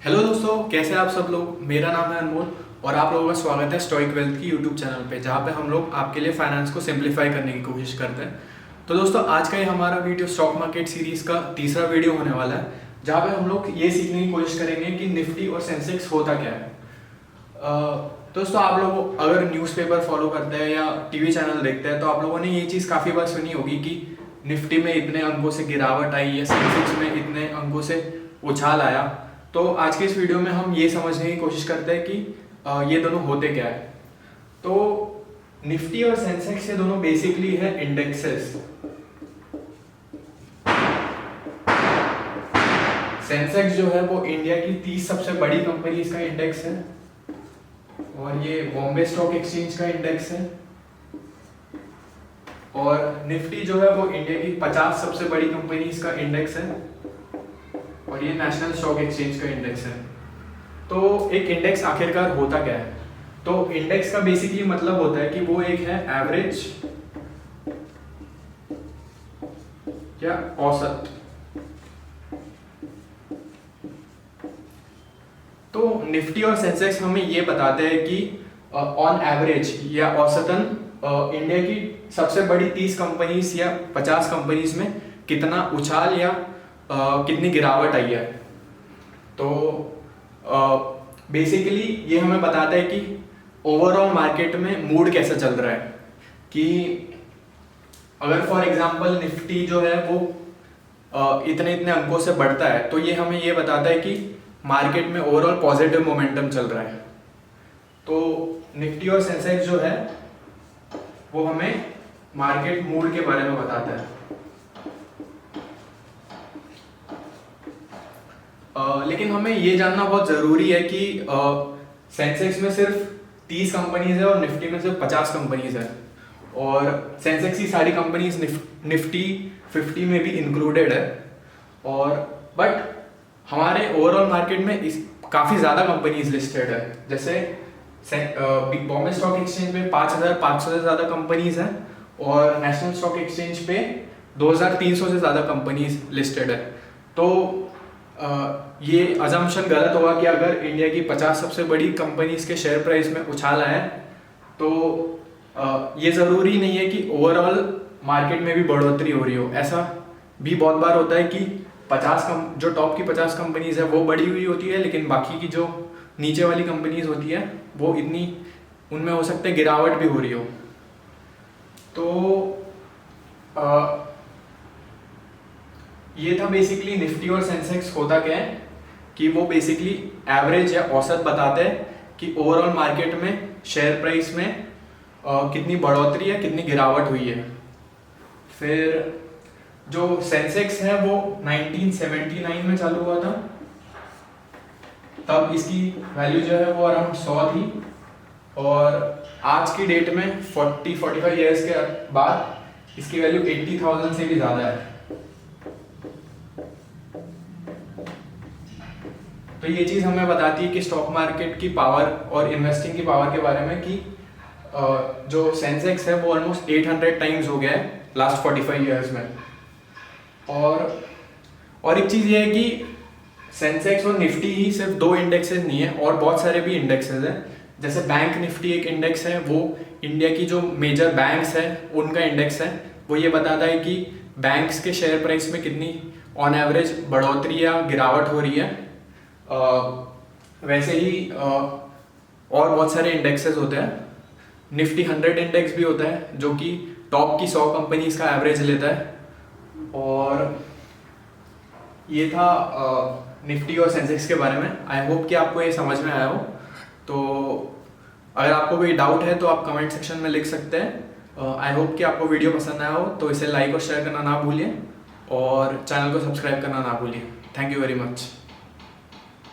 Hello दोस्तों, कैसे हैं आप सब लोग। मेरा नाम है अनमोल और आप लोगों का स्वागत है स्टोइक वेल्थ की यूट्यूब चैनल पे, जहाँ पे हम लोग आपके लिए फाइनेंस को सिंप्लीफाई करने की कोशिश करते हैं। तो दोस्तों, आज का ये हमारा वीडियो स्टॉक मार्केट सीरीज का तीसरा वीडियो होने वाला है, जहाँ पे हम लोग ये सीखने की कोशिश करेंगे कि निफ्टी और सेंसेक्स होता क्या है। दोस्तों, आप लोग अगर न्यूज़पेपर फॉलो करते हैं या टीवी चैनल देखते हैं तो आप लोगों ने ये चीज़ काफ़ी बार सुनी होगी कि निफ्टी में इतने अंकों से गिरावट आई या सेंसेक्स में इतने अंकों से उछाल आया। तो आज के इस वीडियो में हम ये समझने की कोशिश करते हैं कि ये दोनों होते क्या है। तो निफ्टी और सेंसेक्स ये दोनों बेसिकली है इंडेक्सेस। सेंसेक्स जो है वो इंडिया की 30 सबसे बड़ी कंपनीज का इंडेक्स है और ये बॉम्बे स्टॉक एक्सचेंज का इंडेक्स है। और निफ्टी जो है वो इंडिया की 50 सबसे बड़ी कंपनीज का इंडेक्स है और ये नेशनल स्टॉक एक्सचेंज का इंडेक्स है। तो एक इंडेक्स आखिरकार होता क्या है? तो इंडेक्स का बेसिकली मतलब होता है कि वो एक है एवरेज या औसत। तो निफ्टी और सेंसेक्स हमें ये बताते हैं कि ऑन एवरेज या औसतन इंडिया की सबसे बड़ी 30 कंपनीज या 50 कंपनीज में कितना उछाल या कितनी गिरावट आई है। तो बेसिकली ये हमें बताता है कि ओवरऑल मार्केट में मूड कैसा चल रहा है। कि अगर फॉर एग्जांपल निफ्टी जो है वो इतने इतने अंकों से बढ़ता है तो ये हमें ये बताता है कि मार्केट में ओवरऑल पॉजिटिव मोमेंटम चल रहा है। तो निफ्टी और सेंसेक्स जो है वो हमें मार्केट मूड के बारे में बताता है। लेकिन हमें ये जानना बहुत ज़रूरी है कि सेंसेक्स में सिर्फ 30 कंपनीज है और निफ्टी में सिर्फ 50 कंपनीज है। और सेंसेक्स की सारी कंपनीज निफ्टी 50 में भी इंक्लूडेड है। और बट हमारे ओवरऑल मार्केट में काफ़ी ज़्यादा कंपनीज लिस्टेड है। जैसे बॉम्बे स्टॉक एक्सचेंज में 5,500 से ज़्यादा कंपनीज हैं और नेशनल स्टॉक एक्सचेंज पे 2,300 से ज़्यादा कंपनीज लिस्टेड है। तो ये अजम्पशन गलत होगा कि अगर इंडिया की 50 सबसे बड़ी कंपनीज के शेयर प्राइस में उछाल आया तो ये ज़रूरी नहीं है कि ओवरऑल मार्केट में भी बढ़ोतरी हो रही हो। ऐसा भी बहुत बार होता है कि जो टॉप की 50 कंपनीज है वो बढ़ी हुई होती है, लेकिन बाकी की जो नीचे वाली कंपनीज होती है वो उनमें हो सकता है गिरावट भी हो रही हो। तो ये था बेसिकली निफ्टी और सेंसेक्स होता क्या है कि वो बेसिकली एवरेज या औसत बताते हैं कि ओवरऑल मार्केट में शेयर प्राइस में कितनी बढ़ोतरी या कितनी गिरावट हुई है। फिर जो सेंसेक्स है वो 1979 में चालू हुआ था, तब इसकी वैल्यू जो है वो अराउंड 100 थी। और आज की डेट में 40-45 ईयर्स के बाद इसकी वैल्यू 80,000 से भी ज़्यादा है। तो ये चीज़ हमें बताती है कि स्टॉक मार्केट की पावर और इन्वेस्टिंग की पावर के बारे में कि जो सेंसेक्स है वो ऑलमोस्ट 800 टाइम्स हो गया है लास्ट 45 ईयर्स में। और एक चीज़ ये है कि सेंसेक्स और निफ्टी ही सिर्फ दो इंडेक्सेस नहीं है, और बहुत सारे भी इंडेक्सेस हैं। जैसे बैंक निफ्टी एक इंडेक्स है, वो इंडिया की जो मेजर बैंक्स हैं उनका इंडेक्स है। वो ये बताता है कि बैंक्स के शेयर प्राइस में कितनी ऑन एवरेज बढ़ोतरी या गिरावट हो रही है। वैसे ही और बहुत सारे इंडेक्सेस होते हैं। निफ्टी 100 इंडेक्स भी होता है जो कि टॉप की 100 कंपनीज का एवरेज लेता है। और ये था निफ्टी और सेंसेक्स के बारे में। आई होप कि आपको ये समझ में आया हो। तो अगर आपको कोई डाउट है तो आप कमेंट सेक्शन में लिख सकते हैं। आई होप कि आपको वीडियो पसंद आया हो, तो इसे लाइक और शेयर करना ना भूलिए और चैनल को सब्सक्राइब करना ना भूलिए। Thank you very much.